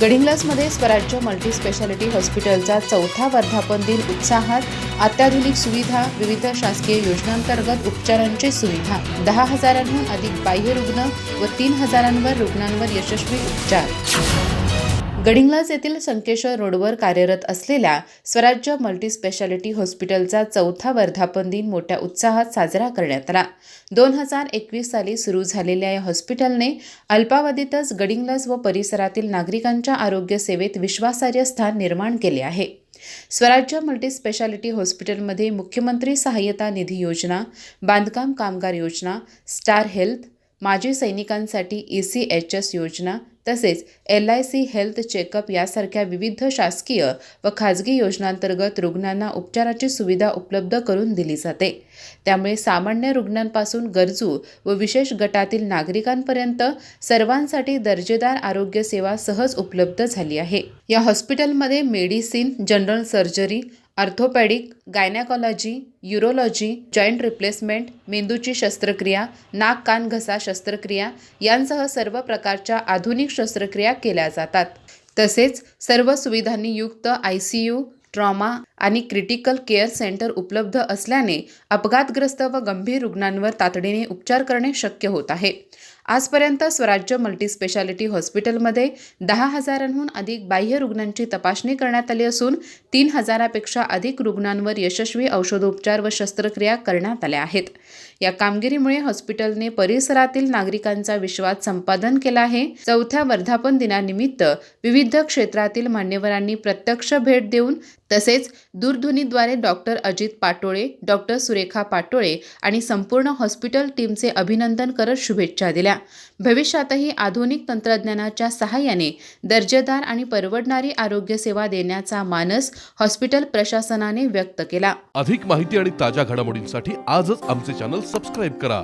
गडिंग्लजमध्ये स्वराज्य multi speciality हॉस्पिटलचा चौथा वर्धापन दिन उत्साहात. अत्याधुनिक सुविधा, विविध शासकीय योजनांतर्गत उपचारांची सुविधा, 10,000हून अधिक बाह्य रुग्ण व 3,000वर रुग्णांवर यशस्वी उपचार. गडिंग्लज येथील संकेश्वर रोडवर कार्यरत असलेल्या स्वराज्य मल्टी स्पेशालिटी हॉस्पिटलचा चौथा वर्धापन दिन मोठ्या उत्साहात साजरा करण्यात आला. 2021 साली सुरू झालेल्या या हॉस्पिटलने अल्पावधीतच गडिंग्लज व परिसरातील नागरिकांच्या आरोग्य सेवेत विश्वासार्ह स्थान निर्माण केले आहे. स्वराज्य मल्टी स्पेशालिटी हॉस्पिटलमध्ये मुख्यमंत्री सहाय्यता निधी योजना, बांधकाम कामगार योजना, स्टार हेल्थ, माजी सैनिकांसाठी ECHS योजना तसेच LIC हेल्थ चेकअप यासारख्या विविध शासकीय व खाजगी योजनांतर्गत रुग्णांना उपचाराची सुविधा उपलब्ध करून दिली जाते. त्यामुळे सामान्य रुग्णांपासून गरजू व विशेष गटातील नागरिकांपर्यंत सर्वांसाठी दर्जेदार आरोग्य सेवा सहज उपलब्ध झाली आहे. या हॉस्पिटलमध्ये medicine, general surgery, orthopaedic, gynaecology, urology, joint replacement, मेंदूची शस्त्रक्रिया, नाक कान घसा शस्त्रक्रिया यांसह सर्व प्रकारच्या आधुनिक शस्त्रक्रिया केल्या जातात. तसेच सर्व सुविधांनी युक्त ICU, ट्रॉमा आणि क्रिटिकल केअर सेंटर उपलब्ध असल्याने अपघातग्रस्त व गंभीर रुग्णांवर तातडीने उपचार करणे शक्य होत आहे. आजपर्यंत स्वराज्य मल्टी स्पेशालिटी हॉस्पिटलमध्ये 10,000हून अधिक बाह्य रुग्णांची तपासणी करण्यात आली असून 3,000पेक्षा अधिक रुग्णांवर यशस्वी औषधोपचार व शस्त्रक्रिया करण्यात आल्या आहेत. या कामगिरीमुळे हॉस्पिटलने परिसरातील नागरिकांचा विश्वास संपादन केला आहे. चौथ्या वर्धापन दिनानिमित्त विविध क्षेत्रातील मान्यवरांनी प्रत्यक्ष भेट देऊन तसेच दूरध्वनीद्वारे डॉक्टर अजित पाटोळे, डॉक्टर सुरेखा पाटोळे आणि संपूर्ण हॉस्पिटल टीमचे अभिनंदन करत शुभेच्छा दिल्या. भविष्यातही आधुनिक तंत्रज्ञानाच्या सहाय्याने दर्जेदार आणि परवडणारी आरोग्य सेवा देण्याचा मानस हॉस्पिटल प्रशासनाने व्यक्त केला. अधिक माहिती आणि ताज्या घडामोडींसाठी आजच आमचे चॅनल सबस्क्राइब करा.